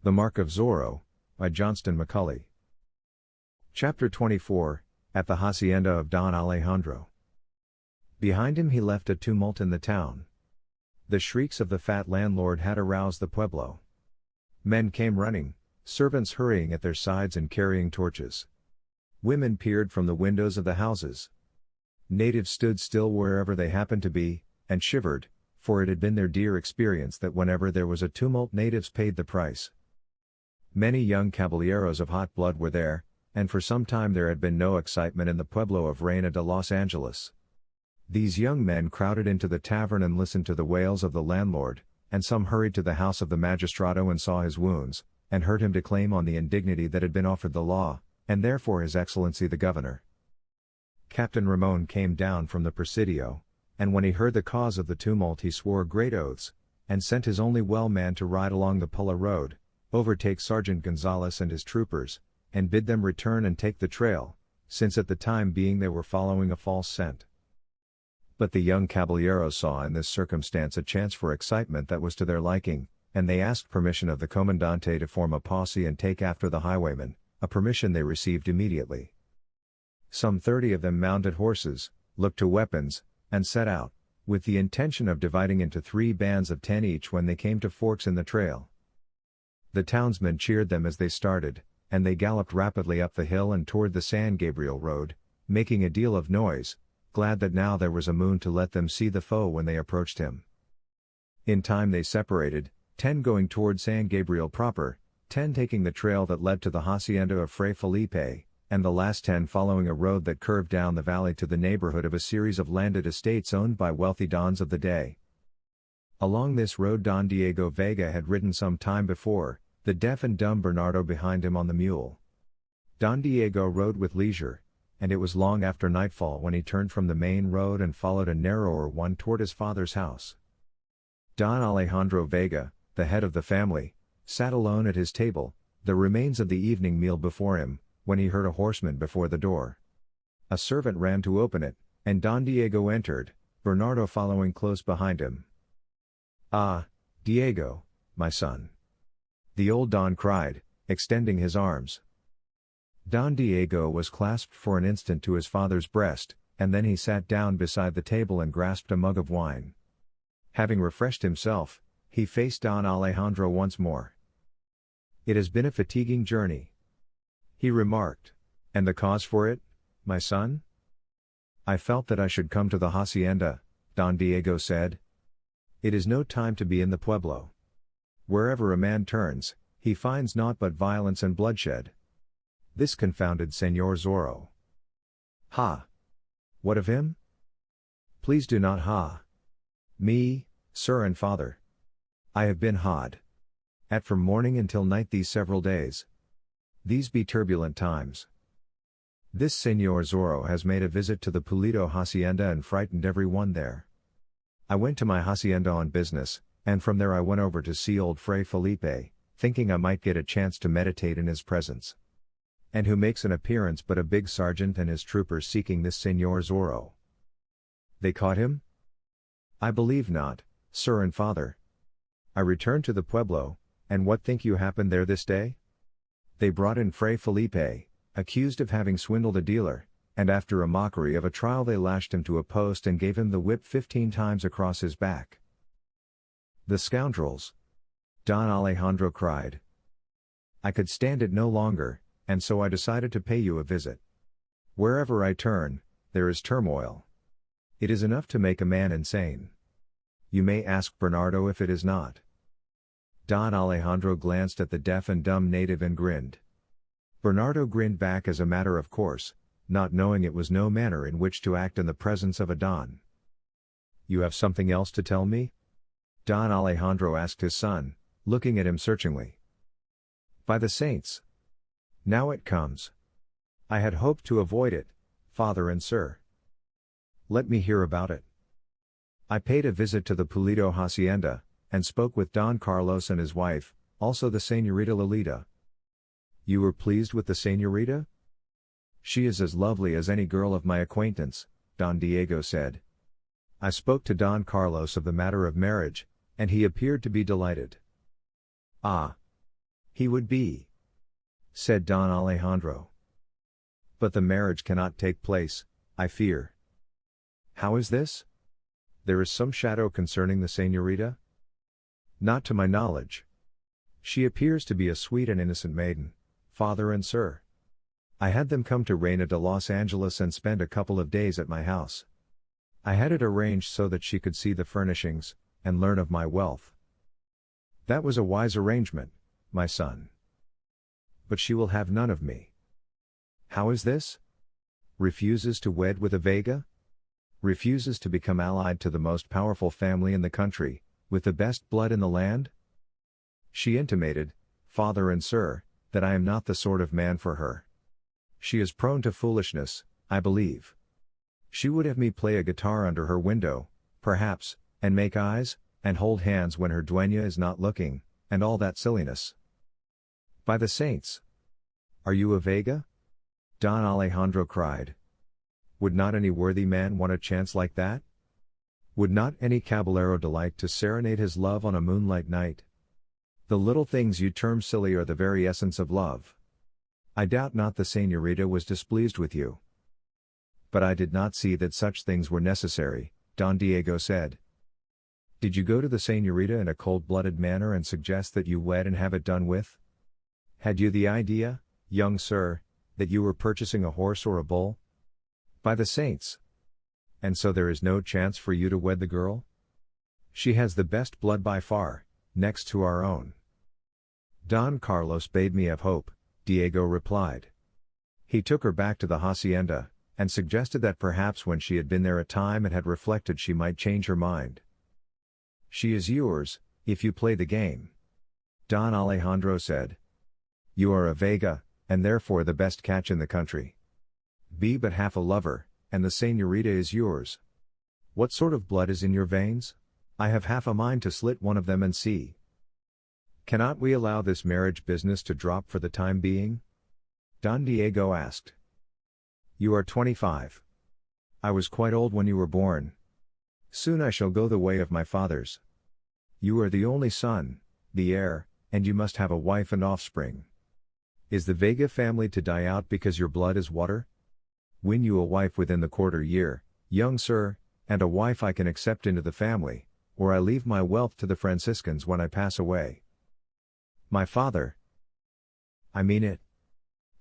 The Mark of Zorro, by Johnston McCulley. Chapter 24, At the Hacienda of Don Alejandro. Behind him he left a tumult in the town. The shrieks of the fat landlord had aroused the pueblo. Men came running, servants hurrying at their sides and carrying torches. Women peered from the windows of the houses. Natives stood still wherever they happened to be, and shivered, for it had been their dear experience that whenever there was a tumult natives paid the price. Many young caballeros of hot blood were there, and for some time there had been no excitement in the pueblo of Reina de Los Angeles. These young men crowded into the tavern and listened to the wails of the landlord, and some hurried to the house of the magistrado and saw his wounds, and heard him declaim on the indignity that had been offered the law, and therefore his excellency the governor. Captain Ramon came down from the presidio, and when he heard the cause of the tumult he swore great oaths, and sent his only well man to ride along the Pulla road, overtake Sergeant Gonzales and his troopers, and bid them return and take the trail, since at the time being they were following a false scent. But the young caballeros saw in this circumstance a chance for excitement that was to their liking, and they asked permission of the comandante to form a posse and take after the highwaymen, a permission they received immediately. Some 30 of them mounted horses, looked to weapons, and set out, with the intention of dividing into 3 bands of 10 each when they came to forks in the trail. The townsmen cheered them as they started, and they galloped rapidly up the hill and toward the San Gabriel road, making a deal of noise, glad that now there was a moon to let them see the foe when they approached him. In time they separated, 10 going toward San Gabriel proper, 10 taking the trail that led to the Hacienda of Fray Felipe, and the last 10 following a road that curved down the valley to the neighborhood of a series of landed estates owned by wealthy dons of the day. Along this road Don Diego Vega had ridden some time before, the deaf and dumb Bernardo behind him on the mule. Don Diego rode with leisure, and it was long after nightfall when he turned from the main road and followed a narrower one toward his father's house. Don Alejandro Vega, the head of the family, sat alone at his table, the remains of the evening meal before him, when he heard a horseman before the door. A servant ran to open it, and Don Diego entered, Bernardo following close behind him. "Ah, Diego, my son!" the old Don cried, extending his arms. Don Diego was clasped for an instant to his father's breast, and then he sat down beside the table and grasped a mug of wine. Having refreshed himself, he faced Don Alejandro once more. "It has been a fatiguing journey," he remarked. "And the cause for it, my son?" "I felt that I should come to the hacienda," Don Diego said. "It is no time to be in the pueblo. Wherever a man turns, he finds naught but violence and bloodshed. This confounded Señor Zorro." "Ha! What of him?" "Please do not ha! Me, sir and father. I have been ha'd at from morning until night these several days. These be turbulent times. This Señor Zorro has made a visit to the Pulido Hacienda and frightened every one there. I went to my hacienda on business, and from there I went over to see old Fray Felipe, thinking I might get a chance to meditate in his presence. And who makes an appearance but a big sergeant and his troopers seeking this Señor Zorro." "They caught him?" "I believe not, sir and father. I returned to the pueblo, and what think you happened there this day? They brought in Fray Felipe, accused of having swindled a dealer, and after a mockery of a trial they lashed him to a post and gave him the whip 15 times across his back." "The scoundrels!" Don Alejandro cried. "I could stand it no longer, and so I decided to pay you a visit. Wherever I turn, there is turmoil. It is enough to make a man insane. You may ask Bernardo if it is not." Don Alejandro glanced at the deaf and dumb native and grinned. Bernardo grinned back as a matter of course, not knowing it was no manner in which to act in the presence of a Don. "You have something else to tell me?" Don Alejandro asked his son, looking at him searchingly. "By the saints! Now it comes. I had hoped to avoid it, father and sir." "Let me hear about it." "I paid a visit to the Pulido Hacienda, and spoke with Don Carlos and his wife, also the Señorita Lolita." "You were pleased with the Señorita?" "She is as lovely as any girl of my acquaintance," Don Diego said. "I spoke to Don Carlos of the matter of marriage, and he appeared to be delighted." "Ah! He would be, said Don Alejandro. But the marriage cannot take place, I fear. How is this? There is some shadow concerning the señorita? Not to my knowledge. She appears to be a sweet and innocent maiden, father and sir. I had them come to Reina de Los Angeles and spend a couple of days at my house. I had it arranged so that she could see the furnishings, and learn of my wealth. That was a wise arrangement, my son. But she will have none of me. How is this? Refuses to wed with a Vega? Refuses to become allied to the most powerful family in the country, with the best blood in the land? She intimated, father and sir, that I am not the sort of man for her. She is prone to foolishness, I believe. She would have me play a guitar under her window, perhaps, and make eyes, and hold hands when her dueña is not looking, and all that silliness. By the saints! Are you a Vega? Don Alejandro cried. Would not any worthy man want a chance like that? Would not any caballero delight to serenade his love on a moonlight night? The little things you term silly are the very essence of love. I doubt not the señorita was displeased with you. But I did not see that such things were necessary, Don Diego said. Did you go to the señorita in a cold-blooded manner and suggest that you wed and have it done with? Had you the idea, young sir, that you were purchasing a horse or a bull? By the saints! And so there is no chance for you to wed the girl? She has the best blood by far, next to our own. Don Carlos bade me have hope, Diego replied. He took her back to the hacienda, and suggested that perhaps when she had been there a time and had reflected she might change her mind. She is yours, if you play the game. Don Alejandro said. You are a Vega, and therefore the best catch in the country. Be but half a lover, and the señorita is yours. What sort of blood is in your veins? I have half a mind to slit one of them and see. Cannot we allow this marriage business to drop for the time being? Don Diego asked. You are 25. I was quite old when you were born. Soon I shall go the way of my fathers. You are the only son, the heir, and you must have a wife and offspring. Is the Vega family to die out because your blood is water? Win you a wife within the quarter year, young sir, and a wife I can accept into the family, or I leave my wealth to the Franciscans when I pass away. My father. I mean it.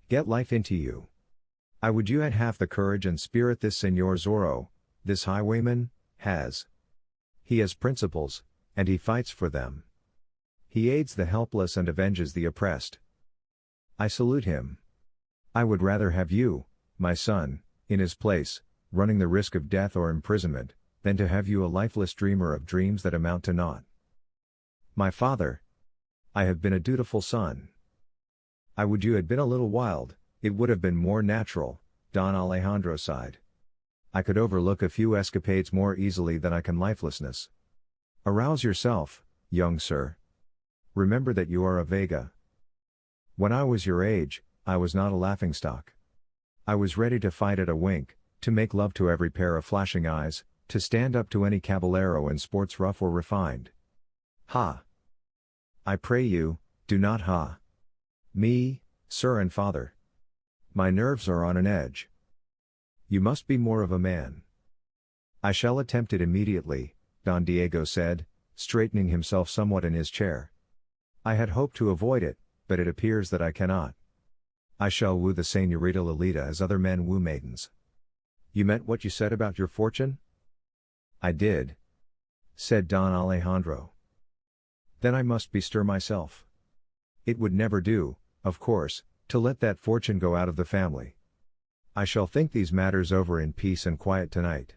Get life into you. I would you had half the courage and spirit this Señor Zorro, this highwayman, has. He has principles, and he fights for them. He aids the helpless and avenges the oppressed. I salute him. I would rather have you, my son, in his place, running the risk of death or imprisonment, than to have you a lifeless dreamer of dreams that amount to naught. My father. I have been a dutiful son. I would you had been a little wild, it would have been more natural, Don Alejandro sighed. I could overlook a few escapades more easily than I can lifelessness. Arouse yourself, young sir. Remember that you are a Vega. When I was your age, I was not a laughingstock. I was ready to fight at a wink, to make love to every pair of flashing eyes, to stand up to any caballero in sports rough or refined. Ha! I pray you, do not ha! Me, sir and father. My nerves are on an edge. You must be more of a man. I shall attempt it immediately, Don Diego said, straightening himself somewhat in his chair. I had hoped to avoid it, but it appears that I cannot. I shall woo the señorita Lolita as other men woo maidens. You meant what you said about your fortune? I did, said Don Alejandro. Then I must bestir myself. It would never do, of course, to let that fortune go out of the family. I shall think these matters over in peace and quiet tonight.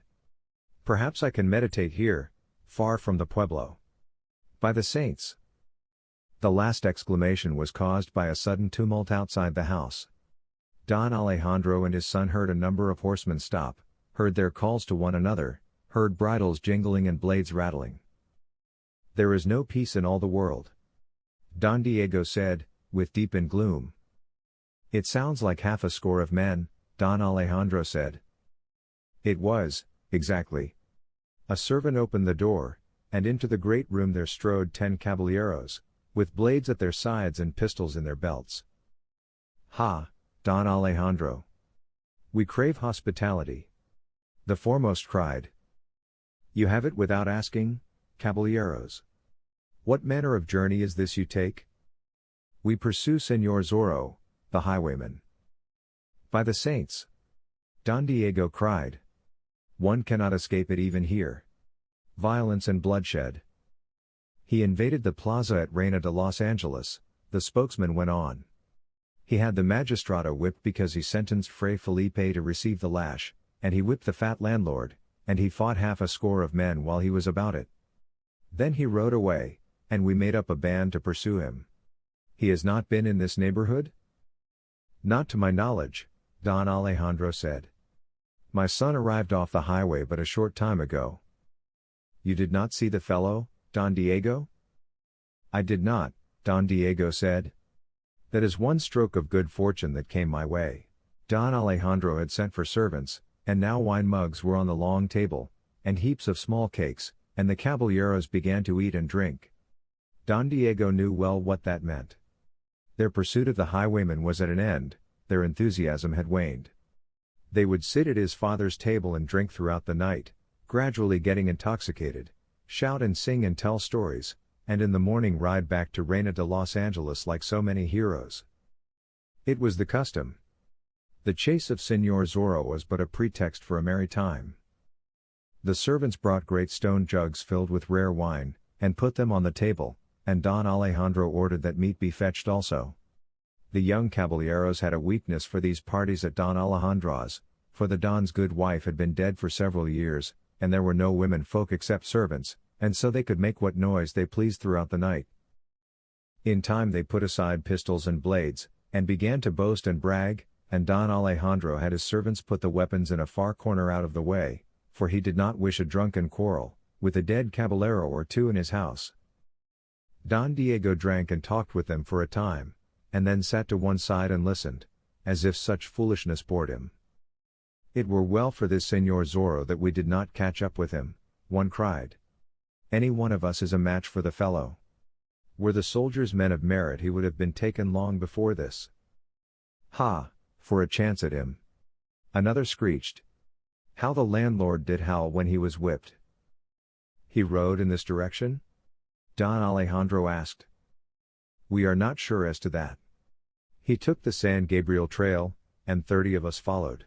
Perhaps I can meditate here, far from the pueblo. By the saints! The last exclamation was caused by a sudden tumult outside the house. Don Alejandro and his son heard a number of horsemen stop, heard their calls to one another, heard bridles jingling and blades rattling. There is no peace in all the world, Don Diego said, with deep in gloom. It sounds like half a score of men, Don Alejandro said. It was, exactly. A servant opened the door, and into the great room there strode 10 caballeros, with blades at their sides and pistols in their belts. Ha, Don Alejandro. We crave hospitality. The foremost cried. You have it without asking, caballeros. What manner of journey is this you take? We pursue Señor Zorro, the highwayman. By the saints! Don Diego cried. One cannot escape it even here. Violence and bloodshed. He invaded the plaza at Reina de Los Angeles, the spokesman went on. He had the magistrado whipped because he sentenced Fray Felipe to receive the lash, and he whipped the fat landlord, and he fought half a score of men while he was about it. Then he rode away, and we made up a band to pursue him. He has not been in this neighborhood? Not to my knowledge, Don Alejandro said. My son arrived off the highway but a short time ago. You did not see the fellow, Don Diego? I did not, Don Diego said. That is one stroke of good fortune that came my way. Don Alejandro had sent for servants, and now wine mugs were on the long table, and heaps of small cakes, and the caballeros began to eat and drink. Don Diego knew well what that meant. Their pursuit of the highwayman was at an end, their enthusiasm had waned. They would sit at his father's table and drink throughout the night, gradually getting intoxicated, shout and sing and tell stories, and in the morning ride back to Reina de Los Angeles like so many heroes. It was the custom. The chase of Señor Zorro was but a pretext for a merry time. The servants brought great stone jugs filled with rare wine, and put them on the table, and Don Alejandro ordered that meat be fetched also. The young caballeros had a weakness for these parties at Don Alejandro's, for the Don's good wife had been dead for several years, and there were no women folk except servants, and so they could make what noise they pleased throughout the night. In time they put aside pistols and blades, and began to boast and brag, and Don Alejandro had his servants put the weapons in a far corner out of the way, for he did not wish a drunken quarrel, with a dead caballero or two in his house. Don Diego drank and talked with them for a time, and then sat to one side and listened, as if such foolishness bored him. It were well for this Señor Zorro that we did not catch up with him, one cried. Any one of us is a match for the fellow. Were the soldiers men of merit he would have been taken long before this. Ha, for a chance at him. Another screeched. How the landlord did howl when he was whipped. He rode in this direction? Don Alejandro asked. We are not sure as to that. He took the San Gabriel trail, and 30 of us followed.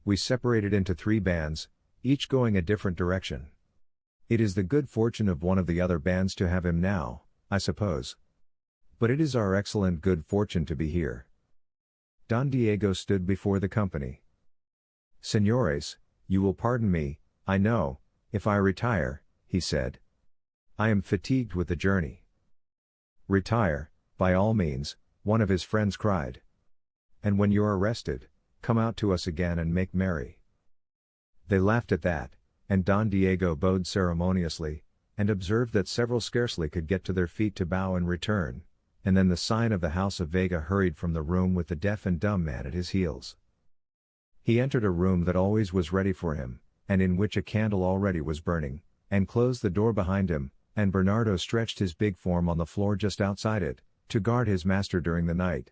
We separated into 3 bands, each going a different direction. It is the good fortune of one of the other bands to have him now, I suppose. But it is our excellent good fortune to be here. Don Diego stood before the company. Señores, you will pardon me, I know, if I retire, he said. I am fatigued with the journey. Retire, by all means, one of his friends cried. And when you are rested, come out to us again and make merry. They laughed at that, and Don Diego bowed ceremoniously, and observed that several scarcely could get to their feet to bow in return, and then the sign of the House of Vega hurried from the room with the deaf and dumb man at his heels. He entered a room that always was ready for him, and in which a candle already was burning, and closed the door behind him, and Bernardo stretched his big form on the floor just outside it, to guard his master during the night.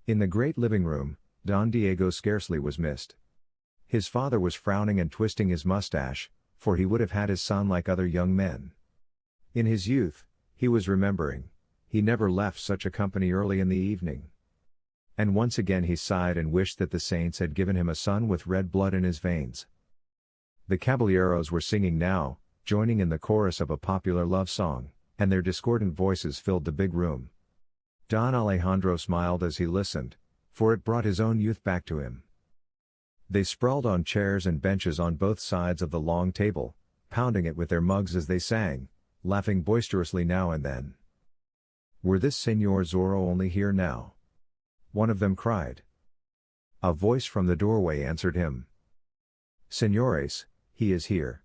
In the great living room, Don Diego scarcely was missed. His father was frowning and twisting his mustache, for he would have had his son like other young men. In his youth, he was remembering, he never left such a company early in the evening. And once again he sighed and wished that the saints had given him a son with red blood in his veins. The caballeros were singing now, joining in the chorus of a popular love song, and their discordant voices filled the big room. Don Alejandro smiled as he listened, for it brought his own youth back to him. They sprawled on chairs and benches on both sides of the long table, pounding it with their mugs as they sang, laughing boisterously now and then. Were this Señor Zorro only here now? One of them cried. A voice from the doorway answered him. Señores, he is here.